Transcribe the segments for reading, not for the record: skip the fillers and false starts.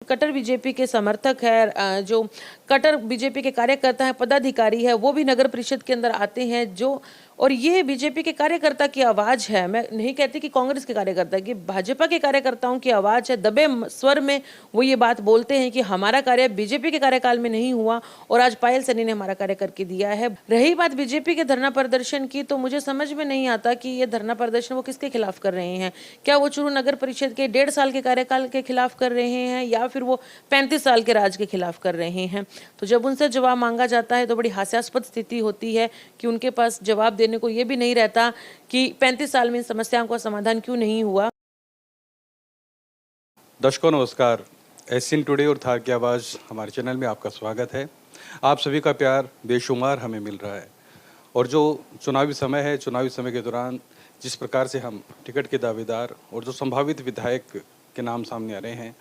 कट्टर बीजेपी के समर्थक है, जो कट्टर बीजेपी के कार्यकर्ता हैं, पदाधिकारी है, वो भी नगर परिषद के अंदर आते हैं जो, और ये बीजेपी के कार्यकर्ता की आवाज है। मैं नहीं कहती कि कांग्रेस के कार्यकर्ता की, भाजपा के कार्यकर्ताओं की आवाज है। दबे स्वर में वो ये बात बोलते हैं कि हमारा कार्य बीजेपी के कार्यकाल में नहीं हुआ और आज पायल सैनी ने हमारा कार्य करके दिया है। रही बात बीजेपी के धरना प्रदर्शन की, तो मुझे समझ में नहीं आता कि ये धरना प्रदर्शन वो किसके खिलाफ कर रहे हैं। क्या वो चूरू नगर परिषद के 1.5 साल के कार्यकाल के खिलाफ कर रहे हैं, या फिर वो 35 साल के राज के खिलाफ कर रहे हैं। तो जब उनसे जवाब मांगा जाता है तो बड़ी हास्यास्पद स्थिति होती है कि उनके पास जवाब देने को ये भी नहीं रहता कि 35 साल में इन समस्याओं का समाधान क्यों नहीं हुआ। दर्शकों नमस्कार, एशियन टुडे और थार की आवाज़ हमारे चैनल में आपका स्वागत है। आप सभी का प्यार बेशुमार हमें मिल रहा है, और जो चुनावी समय है, चुनावी समय के दौरान जिस प्रकार से हम टिकट के दावेदार और जो संभावित विधायक के नाम सामने आ रहे हैं,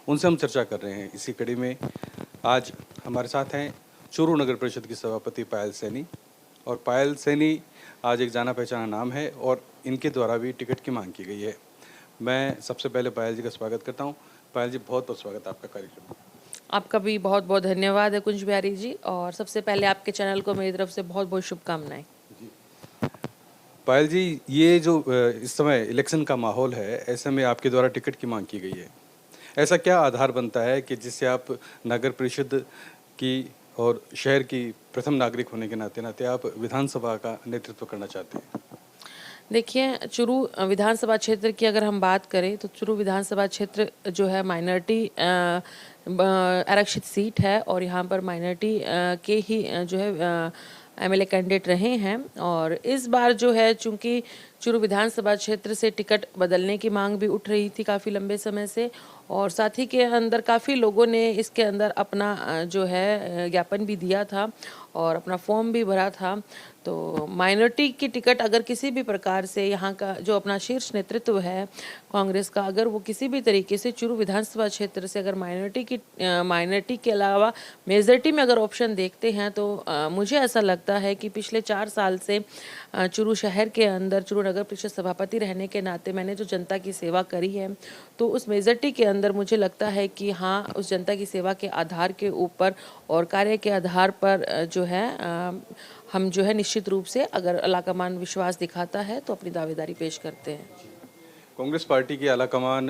उनसे हम चर्चा कर रहे हैं। इसी कड़ी में आज हमारे साथ हैं चूरू नगर परिषद की सभापति पायल सैनी। और पायल सैनी आज एक जाना पहचाना नाम है और इनके द्वारा भी टिकट की मांग की गई है। मैं सबसे पहले पायल जी का स्वागत करता हूं। पायल जी, बहुत बहुत स्वागत आपका कार्यक्रम में। आपका भी बहुत बहुत धन्यवाद है कुंज बिहारी जी, और सबसे पहले आपके चैनल को मेरी तरफ से बहुत बहुत शुभकामनाएं। पायल जी, ये जो इस समय इलेक्शन का माहौल है, ऐसे में आपके द्वारा टिकट की मांग की गई है। ऐसा क्या आधार बनता है कि जिससे आप नगर परिषद की और शहर की प्रथम नागरिक होने के नाते आप विधानसभा का नेतृत्व करना चाहते हैं? देखिए, चूरू विधानसभा क्षेत्र की अगर हम बात करें तो चूरू विधानसभा क्षेत्र जो है माइनॉरिटी आरक्षित सीट है, और यहाँ पर माइनॉरिटी के ही जो है एमएलए कैंडिडेट रहे हैं। और इस बार जो है, चूंकि चूरू विधानसभा क्षेत्र से टिकट बदलने की मांग भी उठ रही थी काफ़ी लंबे समय से, और साथ ही के अंदर काफ़ी लोगों ने इसके अंदर अपना जो है ज्ञापन भी दिया था और अपना फॉर्म भी भरा था। तो माइनॉरिटी की टिकट अगर किसी भी प्रकार से यहाँ का जो अपना शीर्ष नेतृत्व है कांग्रेस का, अगर वो किसी भी तरीके से चूरू विधानसभा क्षेत्र से अगर माइनॉरिटी के अलावा मेजॉरिटी में अगर ऑप्शन देखते हैं, तो मुझे ऐसा लगता है कि पिछले 4 साल से चूरू शहर के अंदर चूरू नगर परिषद सभापति रहने के नाते मैंने जो जनता की सेवा करी है, तो उस मेजॉरिटी के अंदर मुझे लगता है कि हाँ, उस जनता की सेवा के आधार के ऊपर और कार्य के आधार पर जो है हम जो है निश्चित रूप से, अगर अलाकमान विश्वास दिखाता है तो अपनी दावेदारी पेश करते हैं। कांग्रेस पार्टी की आलाकमान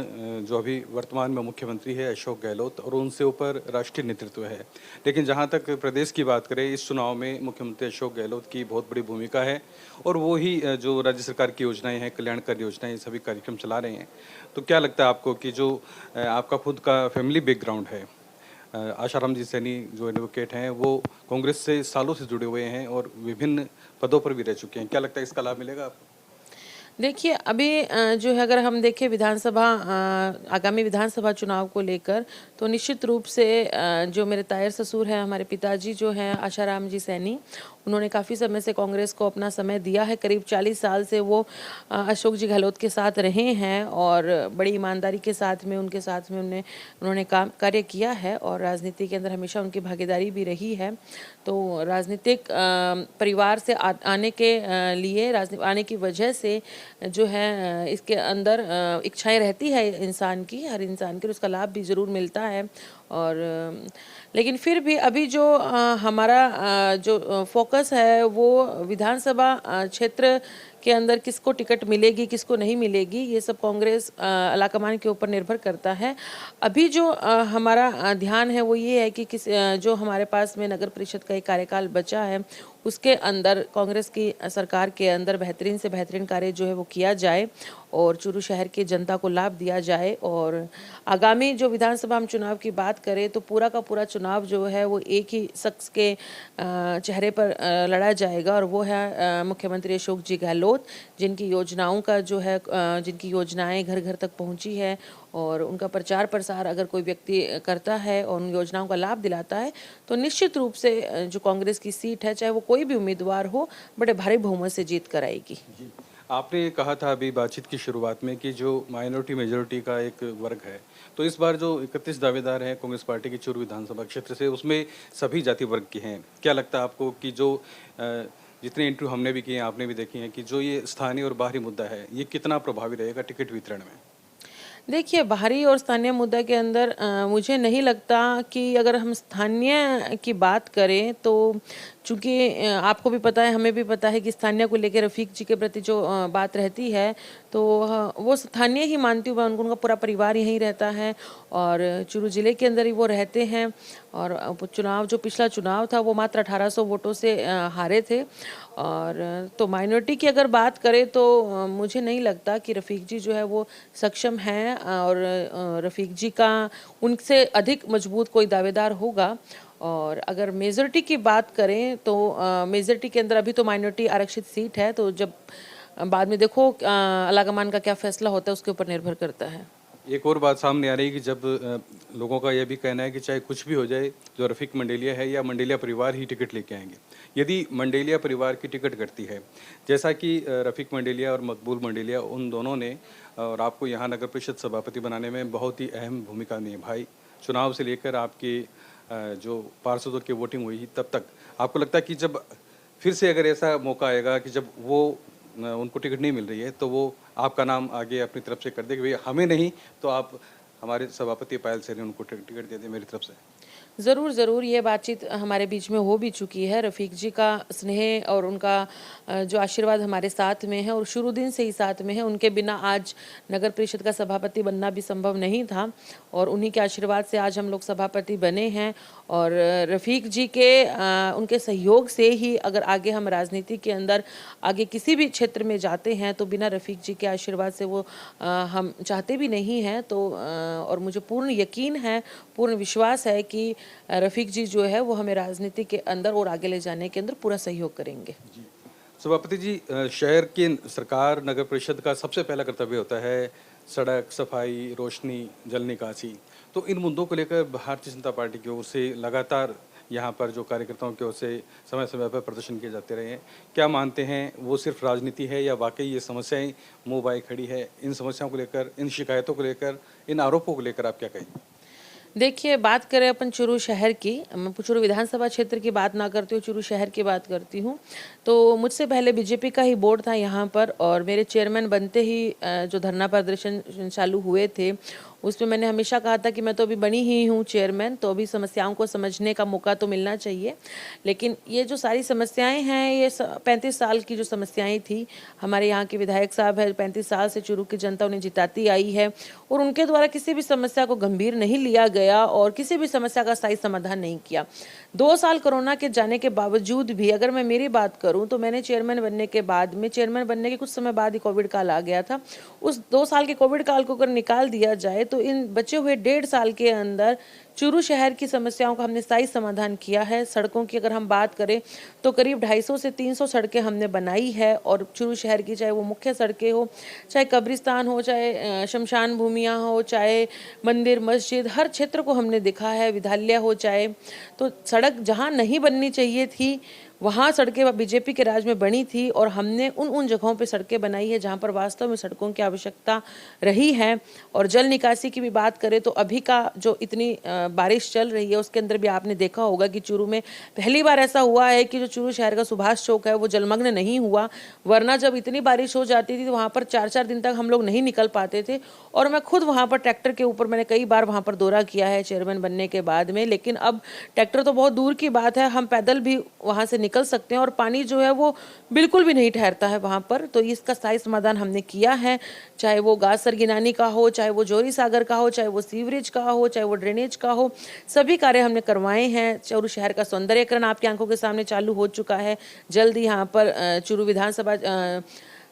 जो अभी वर्तमान में मुख्यमंत्री है अशोक गहलोत, और उनसे ऊपर राष्ट्रीय नेतृत्व है। लेकिन जहां तक प्रदेश की बात करें, इस चुनाव में मुख्यमंत्री अशोक गहलोत की बहुत बड़ी भूमिका है, और वो ही जो राज्य सरकार की योजनाएं हैं, कल्याणकारी योजनाएं, सभी कार्यक्रम चला रहे हैं। तो क्या लगता है आपको कि जो आपका खुद का फैमिली बैकग्राउंड है, आशाराम जी सैनी जो एडवोकेट हैं, वो कांग्रेस से सालों से जुड़े हुए हैं और विभिन्न पदों पर भी रह चुके हैं, क्या लगता है इसका लाभ मिलेगा आपको? देखिए, अभी जो है अगर हम देखें आगामी विधानसभा चुनाव को लेकर, तो निश्चित रूप से जो मेरे तायर ससुर हैं, हमारे पिताजी जो हैं आशाराम जी सैनी, उन्होंने काफ़ी समय से कांग्रेस को अपना समय दिया है। करीब 40 साल से वो अशोक जी गहलोत के साथ रहे हैं, और बड़ी ईमानदारी के साथ में उनके साथ में उन्होंने कार्य किया है, और राजनीति के अंदर हमेशा उनकी भागीदारी भी रही है। तो राजनीतिक परिवार से आने के लिए, आने की वजह से जो है इसके अंदर इच्छाएं रहती है इंसान की, हर इंसान की, उसका लाभ भी ज़रूर मिलता है। और लेकिन फिर भी अभी जो हमारा जो फोकस है वो विधानसभा क्षेत्र के अंदर किसको टिकट मिलेगी, किसको नहीं मिलेगी, ये सब कांग्रेस आलाकमान के ऊपर निर्भर करता है। अभी जो हमारा ध्यान है वो ये है कि जो हमारे पास में नगर परिषद का एक कार्यकाल बचा है, उसके अंदर कांग्रेस की सरकार के अंदर बेहतरीन से बेहतरीन कार्य जो है वो किया जाए, और चूरू शहर की जनता को लाभ दिया जाए। और आगामी जो विधानसभा हम चुनाव की बात करें, तो पूरा का पूरा चुनाव जो है वो एक ही शख्स के चेहरे पर लड़ा जाएगा, और वो है मुख्यमंत्री अशोक जी गहलोत, जिनकी योजनाओं का जो है जिनकी योजनाएं घर घर तक पहुंची है, और उनका प्रचार प्रसार अगर कोई व्यक्ति करता है और उन योजनाओं का लाभ दिलाता है, तो निश्चित रूप से जो कांग्रेस की सीट है, चाहे वो कोई भी उम्मीदवार हो, बड़े भारी बहुमत से जीत कर आएगी। आपने कहा था अभी बातचीत की शुरुआत में कि जो माइनॉरिटी मेजॉरिटी का एक वर्ग है, तो इस बार जो 31 दावेदार हैं कांग्रेस पार्टी की चूरू विधानसभा क्षेत्र से, उसमें सभी जाति वर्ग के हैं। क्या लगता है आपको कि जो जितने इंटरव्यू हमने भी किए हैं, आपने भी देखे हैं, कि जो ये स्थानीय और बाहरी मुद्दा है, ये कितना प्रभावी रहेगा टिकट वितरण में? देखिए, बाहरी और स्थानीय मुद्दा के अंदर मुझे नहीं लगता कि अगर हम स्थानीय की बात करें तो चूँकि आपको भी पता है, हमें भी पता है कि स्थानीय को लेकर रफ़ीक जी के प्रति जो बात रहती है, तो वो स्थानीय ही मानती हूँ मैं उनको, उनका पूरा परिवार यहीं रहता है और चूरू ज़िले के अंदर ही वो रहते हैं। और चुनाव जो पिछला चुनाव था वो मात्र 1800 वोटों से हारे थे। और तो माइनॉरिटी की अगर बात करें तो मुझे नहीं लगता कि रफ़ीक जी जो है वो सक्षम हैं और रफ़ीक जी का उनसे अधिक मजबूत कोई दावेदार होगा। और अगर मेजॉरिटी की बात करें तो मेजॉरिटी के अंदर अभी तो माइनॉरिटी आरक्षित सीट है, तो जब बाद में देखो आलाकमान का क्या फैसला होता है उसके ऊपर निर्भर करता है। एक और बात सामने आ रही है कि जब लोगों का यह भी कहना है कि चाहे कुछ भी हो जाए, जो रफ़ीक मंडेलिया है या मंडेलिया परिवार ही टिकट लेके आएंगे। यदि मंडेलिया परिवार की टिकट कटती है, जैसा कि रफ़ीक मंडेलिया और मकबूल मंडेलिया उन दोनों ने और आपको यहाँ नगर परिषद सभापति बनाने में बहुत ही अहम भूमिका निभाई, चुनाव से लेकर आपके जो पार्षदों की वोटिंग हुई तब तक, आपको लगता है कि जब फिर से अगर ऐसा मौका आएगा कि जब वो उनको टिकट नहीं मिल रही है तो वो आपका नाम आगे अपनी तरफ से कर दे कि भैया हमें नहीं तो आप हमारे सभापति पायल से उनको टिकट दे दें मेरी तरफ से? ज़रूर, ज़रूर, ये बातचीत हमारे बीच में हो भी चुकी है। रफ़ीक जी का स्नेह और उनका जो आशीर्वाद हमारे साथ में है और शुरू दिन से ही साथ में है। उनके बिना आज नगर परिषद का सभापति बनना भी संभव नहीं था और उन्हीं के आशीर्वाद से आज हम लोग सभापति बने हैं। और रफ़ीक जी के उनके सहयोग से ही अगर आगे हम राजनीति के अंदर आगे किसी भी क्षेत्र में जाते हैं तो बिना रफ़ीक जी के आशीर्वाद से वो हम चाहते भी नहीं हैं। तो और मुझे पूर्ण यकीन है, पूर्ण विश्वास है कि रफ़ीक जी जो है वो हमें राजनीति के अंदर और आगे ले जाने के अंदर पूरा सहयोग करेंगे। सभापति जी, शहर की सरकार नगर परिषद का सबसे पहला कर्तव्य होता है सड़क, सफाई, रोशनी, जल निकासी। तो इन मुद्दों को लेकर भारतीय जनता पार्टी की ओर से लगातार यहाँ पर जो कार्यकर्ताओं की ओर से समय समय पर प्रदर्शन किए जाते रहे हैं, क्या मानते हैं वो सिर्फ राजनीति है या वाकई ये समस्याएं मुँह बाई खड़ी है? इन समस्याओं को लेकर, इन शिकायतों को लेकर, इन आरोपों को लेकर आप क्या कहेंगे? देखिए, बात करें अपन चूरू शहर की, मैं चूरू विधानसभा क्षेत्र की बात ना करती हूँ, चूरू शहर की बात करती हूँ। तो मुझसे पहले बीजेपी का ही बोर्ड था यहाँ पर और मेरे चेयरमैन बनते ही जो धरना प्रदर्शन चालू हुए थे उसमें मैंने हमेशा कहा था कि मैं तो अभी बनी ही हूँ चेयरमैन, तो अभी समस्याओं को समझने का मौका तो मिलना चाहिए। लेकिन ये जो सारी समस्याएं हैं, ये 35 साल की जो समस्याएं थी, हमारे यहाँ के विधायक साहब है, 35 साल से चूरू की जनता उन्हें जिताती आई है और उनके द्वारा किसी भी समस्या को गंभीर नहीं लिया गया और किसी भी समस्या का स्थायी समाधान नहीं किया। 2 साल कोरोना के जाने के बावजूद भी अगर मैं मेरी बात करूं तो मैंने चेयरमैन बनने के बाद में, चेयरमैन बनने के कुछ समय बाद ही कोविड काल आ गया था। उस 2 साल के कोविड काल को अगर निकाल दिया जाए तो इन बचे हुए 1.5 साल के अंदर चूरू शहर की समस्याओं का हमने स्थायी समाधान किया है। सड़कों की अगर हम बात करें तो करीब 250 से 300 सड़कें हमने बनाई है और चूरू शहर की, चाहे वो मुख्य सड़कें हो, चाहे कब्रिस्तान हो, चाहे शमशान भूमियाँ हो, चाहे मंदिर मस्जिद, हर क्षेत्र को हमने देखा है, विद्यालय हो चाहे, तो सड़क जहाँ नहीं बननी चाहिए थी वहाँ सड़कें बीजेपी के राज में बनी थी और हमने उन जगहों पे सड़कें बनाई है जहाँ पर वास्तव में सड़कों की आवश्यकता रही है। और जल निकासी की भी बात करें तो अभी का जो इतनी बारिश चल रही है उसके अंदर भी आपने देखा होगा कि चूरू में पहली बार ऐसा हुआ है कि जो चूरू शहर का सुभाष चौक है वो जलमग्न नहीं हुआ, वरना जब इतनी बारिश हो जाती थी तो वहाँ पर 4-4 दिन तक हम लोग नहीं निकल पाते थे। और मैं खुद वहाँ पर ट्रैक्टर के ऊपर मैंने कई बार वहाँ पर दौरा किया है चेयरमैन बनने के बाद में, लेकिन अब ट्रैक्टर तो बहुत दूर की बात है, हम पैदल भी वहाँ से निकल सकते हैं और पानी जो है वो बिल्कुल भी नहीं ठहरता है वहाँ पर। तो इसका स्थायी समाधान हमने किया है, चाहे वो गासर गिनानी का हो, चाहे वो जोरी सागर का हो, चाहे वो सीवरेज का हो, चाहे वो ड्रेनेज का हो, सभी कार्य हमने करवाए हैं। चूरू शहर का सौंदर्यीकरण आपकी आंखों के सामने चालू हो चुका है। जल्द ही यहाँ पर चूरू विधानसभा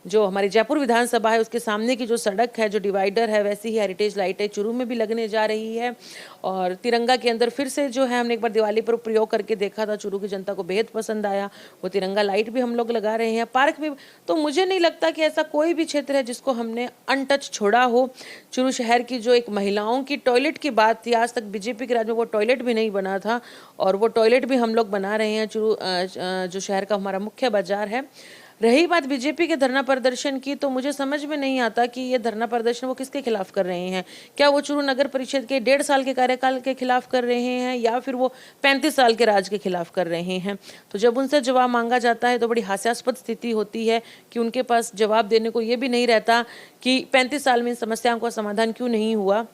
जो हमारी जयपुर विधानसभा है उसके सामने की जो सड़क है, जो डिवाइडर है, वैसी ही हेरिटेज लाइटें चूरू में भी लगने जा रही है। और तिरंगा के अंदर फिर से जो है हमने एक बार दिवाली पर प्रयोग करके देखा था, चूरू की जनता को बेहद पसंद आया, वो तिरंगा लाइट भी हम लोग लगा रहे हैं, पार्क भी। तो मुझे नहीं लगता कि ऐसा कोई भी क्षेत्र है जिसको हमने अनटच छोड़ा हो। चूरू शहर की जो एक महिलाओं की टॉयलेट की बात थी, आज तक बीजेपी के राज में वो टॉयलेट भी नहीं बना था और वो टॉयलेट भी हम लोग बना रहे हैं। चूरू जो शहर का हमारा मुख्य बाजार है, रही बात बीजेपी के धरना प्रदर्शन की, तो मुझे समझ में नहीं आता कि ये धरना प्रदर्शन वो किसके खिलाफ कर रहे हैं। क्या वो चूरू नगर परिषद के 1.5 साल के कार्यकाल के खिलाफ कर रहे हैं, या फिर वो 35 साल के राज के खिलाफ कर रहे हैं। तो जब उनसे जवाब मांगा जाता है तो बड़ी हास्यास्पद स्थिति होती है कि उनके पास जवाब देने को ये भी नहीं रहता कि 35 साल में इन समस्याओं का समाधान क्यों नहीं हुआ।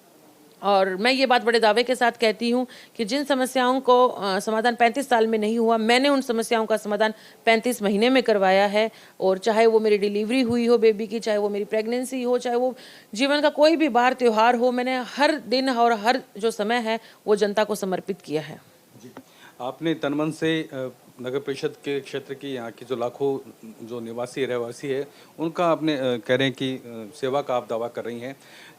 और मैं ये बात बड़े दावे के साथ कहती हूँ कि जिन समस्याओं को समाधान 35 साल में नहीं हुआ, मैंने उन समस्याओं का समाधान 35 महीने में करवाया है। और चाहे वो मेरी डिलीवरी हुई हो बेबी की, चाहे वो मेरी प्रेगनेंसी हो, चाहे वो जीवन का कोई भी बार त्योहार हो, मैंने हर दिन और हर जो समय है वो जनता को समर्पित किया है। जी, आपने तन मन से नगर परिषद के क्षेत्र की यहाँ की जो लाखों जो निवासी रहवासी है उनका आपने कह रहे हैं कि सेवा का आप दावा कर रही हैं।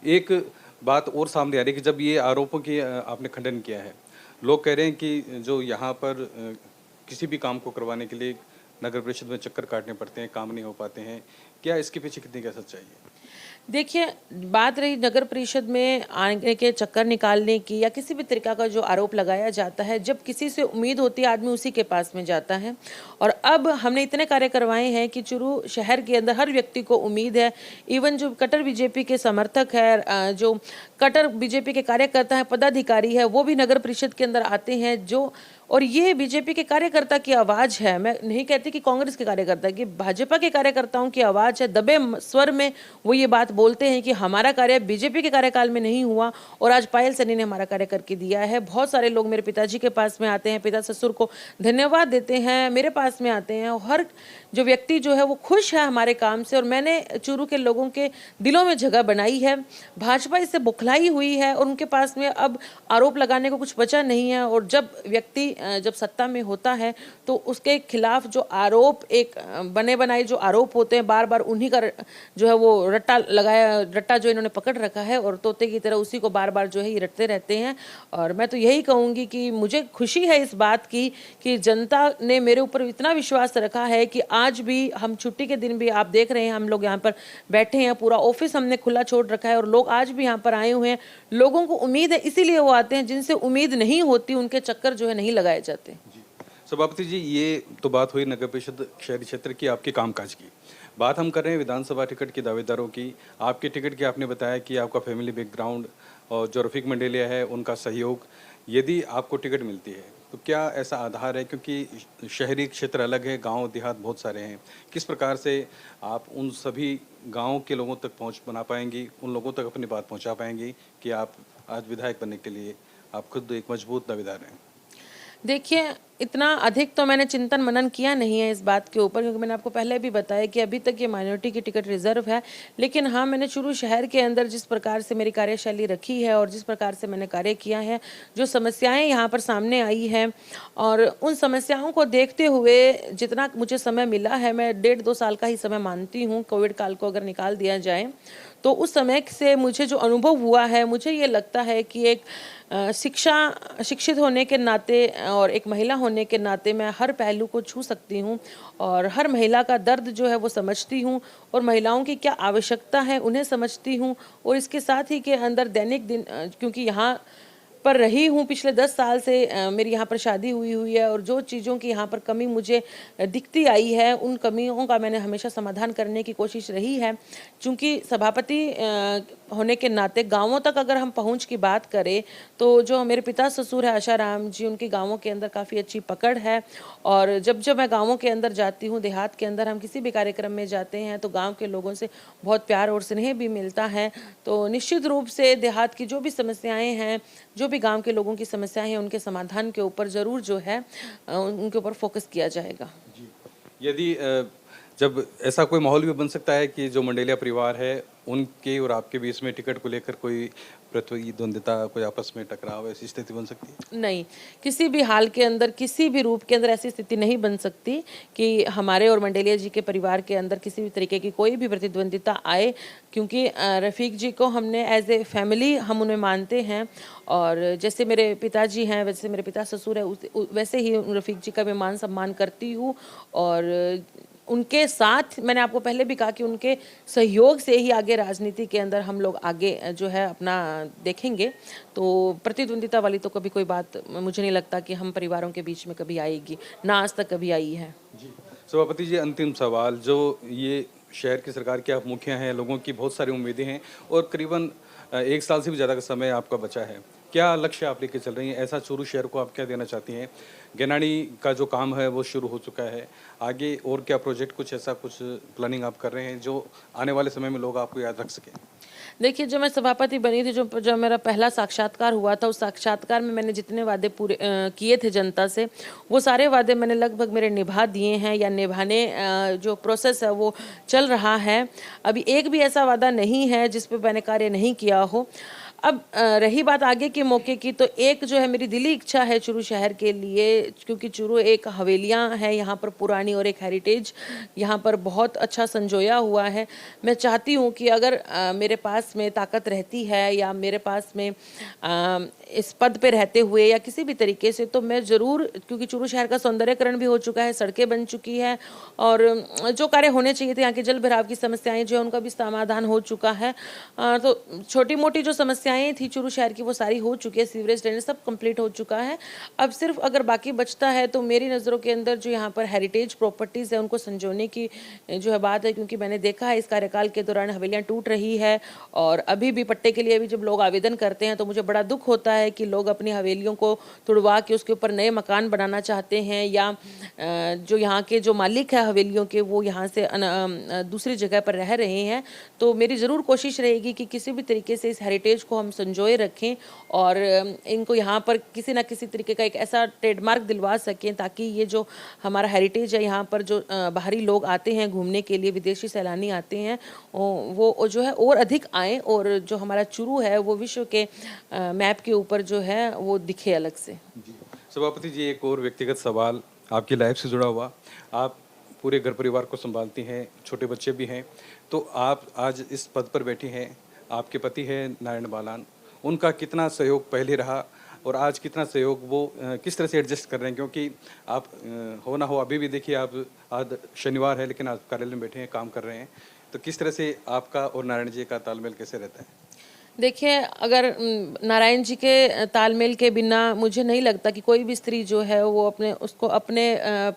एक बात और सामने आ रही है कि जब ये आरोपों की आपने खंडन किया है, लोग कह रहे हैं कि जो यहाँ पर किसी भी काम को करवाने के लिए नगर परिषद में चक्कर काटने पड़ते हैं, काम नहीं हो पाते हैं, क्या इसके पीछे कितनी क्या सच्चाई है? देखिए, बात रही नगर परिषद में आने के चक्कर निकालने की या किसी भी तरीका का जो आरोप लगाया जाता है, जब किसी से उम्मीद होती है आदमी उसी के पास में जाता है। और अब हमने इतने कार्य करवाए हैं कि चूरू शहर के अंदर हर व्यक्ति को उम्मीद है। इवन जो कट्टर बीजेपी के समर्थक है, जो कट्टर बीजेपी के कार्यकर्ता है, पदाधिकारी है, वो भी नगर परिषद के अंदर आते हैं। जो और ये बीजेपी के कार्यकर्ता की आवाज़ है, मैं नहीं कहती कि कांग्रेस के कार्यकर्ता की, भाजपा के कार्यकर्ताओं की आवाज़ है। दबे स्वर में वो ये बात बोलते हैं कि हमारा कार्य बीजेपी के कार्यकाल में नहीं हुआ और आज पायल सैनी ने हमारा कार्य करके दिया है। बहुत सारे लोग मेरे पिताजी के पास में आते हैं, पिता ससुर को धन्यवाद देते हैं, मेरे पास में आते हैं। और हर जो व्यक्ति जो है वो खुश है हमारे काम से। और मैंने चूरू के लोगों के दिलों में जगह बनाई है। भाजपा इससे बुखलाई हुई है और उनके पास में अब आरोप लगाने को कुछ बचा नहीं है। और जब व्यक्ति जब सत्ता में होता है तो उसके खिलाफ जो आरोप, एक बने बनाए जो आरोप होते हैं, बार बार उन्हीं का जो है वो रट्टा जो इन्होंने पकड़ रखा है और तोते की तरह उसी को बार बार जो है ये रटते रहते हैं। और मैं तो यही कहूँगी कि मुझे खुशी है इस बात की कि जनता ने मेरे ऊपर इतना विश्वास रखा है कि आज भी हम छुट्टी के दिन भी आप देख रहे हैं, हम लोग यहाँ पर बैठे हैं, पूरा ऑफिस हमने खुला छोड़ रखा है और लोग आज भी यहाँ पर आए हुए हैं। लोगों को उम्मीद है, इसीलिए वो आते हैं। जिनसे उम्मीद नहीं होती उनके चक्कर जो है नहीं लगाए जाते। सभापति जी, ये तो बात हुई नगर परिषद शहरी क्षेत्र की, आपके कामकाज की। बात हम कर रहे हैं विधानसभा टिकट के दावेदारों की। आपके टिकट की आपने बताया कि आपका फैमिली बैकग्राउंड और जो रफीक मंडेलिया है उनका सहयोग, यदि आपको टिकट मिलती है तो क्या ऐसा आधार है, क्योंकि शहरी क्षेत्र अलग है, गांव देहात बहुत सारे हैं, किस प्रकार से आप उन सभी गाँव के लोगों तक पहुँच बना पाएंगी, उन लोगों तक अपनी बात पहुँचा पाएंगी कि आप आज विधायक बनने के लिए आप खुद एक मजबूत दावेदार हैं? देखिए, इतना अधिक तो मैंने चिंतन मनन किया नहीं है इस बात के ऊपर, क्योंकि मैंने आपको पहले भी बताया कि अभी तक ये माइनॉरिटी की टिकट रिजर्व है। लेकिन हाँ, मैंने चूरू शहर के अंदर जिस प्रकार से मेरी कार्यशैली रखी है और जिस प्रकार से मैंने कार्य किया है, जो समस्याएं यहाँ पर सामने आई हैं, और उन समस्याओं को देखते हुए जितना मुझे समय मिला है, मैं 1.5-2 साल का ही समय मानती हूँ, कोविड काल को अगर निकाल दिया जाए तो उस समय से मुझे जो अनुभव हुआ है, मुझे ये लगता है कि एक शिक्षित होने के नाते और एक महिला होने के नाते मैं हर पहलू को छू सकती हूँ और हर महिला का दर्द जो है वो समझती हूँ और महिलाओं की क्या आवश्यकता है उन्हें समझती हूँ। और इसके साथ ही के अंदर दैनिक दिन, क्योंकि यहाँ पर रही हूँ पिछले 10 साल से, मेरी यहाँ पर शादी हुई है और जो चीज़ों की यहाँ पर कमी मुझे दिखती आई है, उन कमियों का मैंने हमेशा समाधान करने की कोशिश रही है। चूँकि सभापति होने के नाते गांवों तक अगर हम पहुँच की बात करें तो जो मेरे पिता ससुर है आशाराम जी, उनकी गांवों के अंदर काफ़ी अच्छी पकड़ है। और जब जब मैं गाँवों के अंदर जाती हूँ, देहात के अंदर हम किसी भी कार्यक्रम में जाते हैं तो गाँव के लोगों से बहुत प्यार और स्नेह भी मिलता है। तो निश्चित रूप से देहात की जो भी समस्याएँ हैं, जो भी गांव के लोगों की समस्याएं हैं, उनके समाधान के ऊपर जरूर जो है उनके ऊपर फोकस किया जाएगा। जी, यदि जब ऐसा कोई माहौल भी बन सकता है कि जो मंडेलिया परिवार है उनके और आपके बीच में टिकट को लेकर कोई प्रतिद्वंदिता, कोई आपस में टकराव, ऐसी स्थिति बन सकती है? नहीं, किसी भी हाल के अंदर, किसी भी रूप के अंदर ऐसी स्थिति नहीं बन सकती कि हमारे और मंडेलिया जी के परिवार के अंदर किसी भी तरीके की कोई भी प्रतिद्वंदिता आए, क्योंकि रफ़ीक जी को हमने एज ए फैमिली हम उन्हें मानते हैं। और जैसे मेरे पिताजी हैं, वैसे मेरे पिता ससुर है, वैसे ही रफ़ीक जी का मैं मान सम्मान करती हूँ। और उनके साथ मैंने आपको पहले भी कहा कि उनके सहयोग से ही आगे राजनीति के अंदर हम लोग आगे जो है अपना देखेंगे। तो प्रतिद्वंदिता वाली तो कभी कोई बात मुझे नहीं लगता कि हम परिवारों के बीच में कभी आएगी, ना आज तक कभी आई है। जी, सभापति जी, अंतिम सवाल, जो ये शहर की सरकार के आप मुखिया हैं, लोगों की बहुत सारी उम्मीदें हैं और करीबन 1 साल से भी ज़्यादा का समय आपका बचा है। क्या लक्ष्य आप लेके चल रही हैं? ऐसा चूरू शहर को आप क्या देना चाहती हैं? गैनाडी का जो काम है वो शुरू हो चुका है। आगे और क्या प्रोजेक्ट, कुछ ऐसा कुछ प्लानिंग आप कर रहे हैं जो आने वाले समय में लोग आपको याद रख सकें? देखिए, जब मैं सभापति बनी थी, जो मेरा पहला साक्षात्कार हुआ था, उस साक्षात्कार में मैंने जितने वादे पूरे किए थे जनता से, वो सारे वादे मैंने लगभग मेरे निभा दिए हैं या निभाने जो प्रोसेस है वो चल रहा है। अभी एक भी ऐसा वादा नहीं है जिस पे मैंने कार्य नहीं किया हो। अब रही बात आगे के मौके की, तो एक जो है मेरी दिली इच्छा है चूरू शहर के लिए, क्योंकि चूरू एक हवेलियां है यहाँ पर पुरानी और एक हेरिटेज यहाँ पर बहुत अच्छा संजोया हुआ है। मैं चाहती हूँ कि अगर मेरे पास में ताकत रहती है या मेरे पास में इस पद पे रहते हुए या किसी भी तरीके से, तो मैं ज़रूर, क्योंकि चूरू शहर का सौंदर्यकरण भी हो चुका है, सड़कें बन चुकी है और जो कार्य होने चाहिए थे, यहाँ के जल भराव की समस्याएं जो है उनका भी समाधान हो चुका है। तो छोटी मोटी जो समस्याएं थी चूरू शहर की वो सारी हो चुकी है, सीवरेज ड्रेनेज सब कंप्लीट हो चुका है। अब सिर्फ अगर बाकी बचता है तो मेरी नज़रों के अंदर जो यहाँ पर हेरिटेज प्रॉपर्टीज़ है उनको संजोने की जो है बात है, क्योंकि मैंने देखा है इस कार्यकाल के दौरान हवेलियाँ टूट रही है और अभी भी पट्टे के लिए भी जब लोग आवेदन करते हैं तो मुझे बड़ा दुख होता है कि लोग अपनी हवेलियों को तुड़वा के उसके ऊपर नए मकान बनाना चाहते हैं या जो यहाँ के जो मालिक है हवेलियों के वो यहाँ से दूसरी जगह पर रह रहे हैं। तो मेरी ज़रूर कोशिश रहेगी कि किसी भी तरीके से इस हेरिटेज को हम संजोए रखें और इनको यहाँ पर किसी ना किसी तरीके का एक ऐसा ट्रेडमार्क दिलवा सकें ताकि ये जो हमारा हेरिटेज है, यहाँ पर जो बाहरी लोग आते हैं घूमने के लिए, विदेशी सैलानी आते हैं, वो जो है और अधिक आएँ और जो हमारा चूरू है वो विश्व के मैप के ऊपर जो है वो दिखे अलग से। जी, सभापति जी, एक और व्यक्तिगत सवाल आपकी लाइफ से जुड़ा हुआ। आप पूरे घर परिवार को संभालती हैं, छोटे बच्चे भी हैं, तो आप आज इस पद पर बैठी हैं। आपके पति हैं नारायण बालान, उनका कितना सहयोग पहले रहा और आज कितना सहयोग वो किस तरह से एडजस्ट कर रहे हैं? क्योंकि आप हो ना हो अभी भी देखिए, आप आज शनिवार है लेकिन आप कार्यालय में बैठे हैं, काम कर रहे हैं, तो किस तरह से आपका और नारायण जी का तालमेल कैसे रहता है? देखिए, अगर नारायण जी के तालमेल के बिना मुझे नहीं लगता कि कोई भी स्त्री जो है वो अपने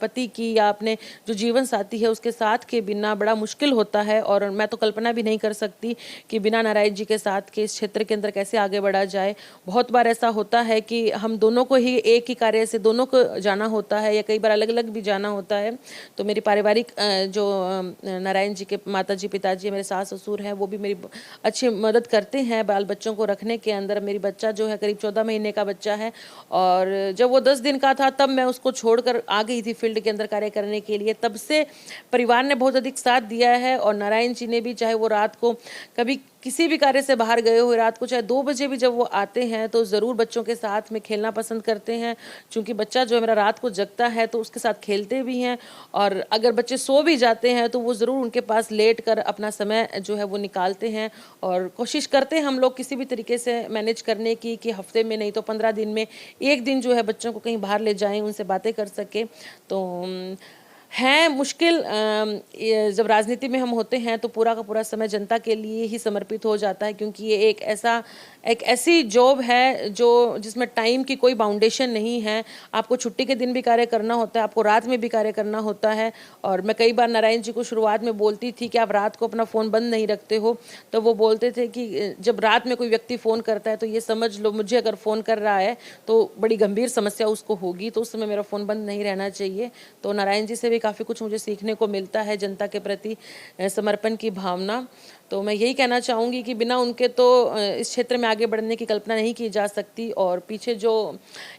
पति की या अपने जो जीवन साथी है उसके साथ के बिना बड़ा मुश्किल होता है। और मैं तो कल्पना भी नहीं कर सकती कि बिना नारायण जी के साथ के इस क्षेत्र के अंदर कैसे आगे बढ़ा जाए। बहुत बार ऐसा होता है कि हम दोनों को ही एक ही कार्य से दोनों को जाना होता है या कई बार अलग अलग भी जाना होता है। तो मेरी पारिवारिक जो नारायण जी के माता जी, पिताजी, मेरे सास ससुर हैं, वो भी मेरी अच्छी मदद करते हैं बाल बच्चों को रखने के अंदर। मेरी बच्चा जो है करीब 14 महीने का बच्चा है और जब वो 10 दिन का था तब मैं उसको छोड़कर आ गई थी फील्ड के अंदर कार्य करने के लिए। तब से परिवार ने बहुत अधिक साथ दिया है और नारायण जी ने भी, चाहे वो रात को कभी किसी भी कार्य से बाहर गए हुए, रात को चाहे 2 बजे भी जब वो आते हैं तो ज़रूर बच्चों के साथ में खेलना पसंद करते हैं। चूँकि बच्चा जो है मेरा रात को जगता है तो उसके साथ खेलते भी हैं और अगर बच्चे सो भी जाते हैं तो वो ज़रूर उनके पास लेट कर अपना समय जो है वो निकालते हैं। और कोशिश करते हैं हम लोग किसी भी तरीके से मैनेज करने की कि हफ्ते में नहीं तो 15 दिन में एक दिन जो है बच्चों को कहीं बाहर ले जाएं, उनसे बातें कर सके। तो है मुश्किल। जब राजनीति में हम होते हैं तो पूरा का पूरा समय जनता के लिए ही समर्पित हो जाता है, क्योंकि ये एक ऐसी जॉब है जो जिसमें टाइम की कोई बाउंडेशन नहीं है। आपको छुट्टी के दिन भी कार्य करना होता है, आपको रात में भी कार्य करना होता है। और मैं कई बार नारायण जी को शुरुआत में बोलती थी कि आप रात को अपना फ़ोन बंद नहीं रखते हो, तो वो बोलते थे कि जब रात में कोई व्यक्ति फ़ोन करता है तो ये समझ लो मुझे अगर फ़ोन कर रहा है तो बड़ी गंभीर समस्या उसको होगी, तो उस समय मेरा फ़ोन बंद नहीं रहना चाहिए। तो नारायण जी से भी काफ़ी कुछ मुझे सीखने को मिलता है, जनता के प्रति समर्पण की भावना। तो मैं यही कहना चाहूँगी कि बिना उनके तो इस क्षेत्र में आगे बढ़ने की कल्पना नहीं की जा सकती और पीछे जो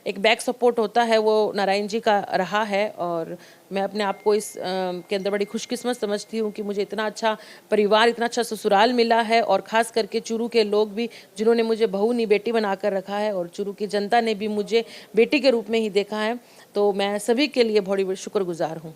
एक बैक सपोर्ट होता है वो नारायण जी का रहा है। और मैं अपने आप को इस के अंदर बड़ी खुशकिस्मत समझती हूँ कि मुझे इतना अच्छा परिवार, इतना अच्छा ससुराल मिला है और ख़ास करके चूरू के लोग भी जिन्होंने मुझे बहू नहीं बेटी बनाकर रखा है और चूरू की जनता ने भी मुझे बेटी के रूप में ही देखा है। तो मैं सभी के लिए बड़ी शुक्रगुजार हूँ।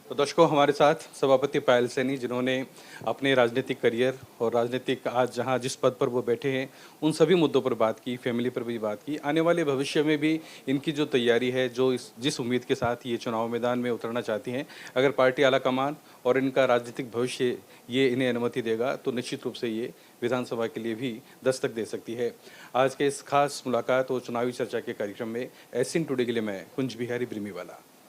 तो दर्शकों, हमारे साथ सभापति पायल सैनी, जिन्होंने अपने राजनीतिक करियर और राजनीतिक आज जहां जिस पद पर वो बैठे हैं उन सभी मुद्दों पर बात की, फैमिली पर भी बात की, आने वाले भविष्य में भी इनकी जो तैयारी है, जो जिस उम्मीद के साथ ये चुनाव मैदान में उतरना चाहती हैं, अगर पार्टी आलाकमान और इनका राजनीतिक भविष्य ये इन्हें अनुमति देगा तो निश्चित रूप से ये विधानसभा के लिए भी दस्तक दे सकती है। आज के इस खास मुलाकात और चुनावी चर्चा के कार्यक्रम में एसिन टुडे के लिए मैं कुंज बिहारी ब्रिमीवाला।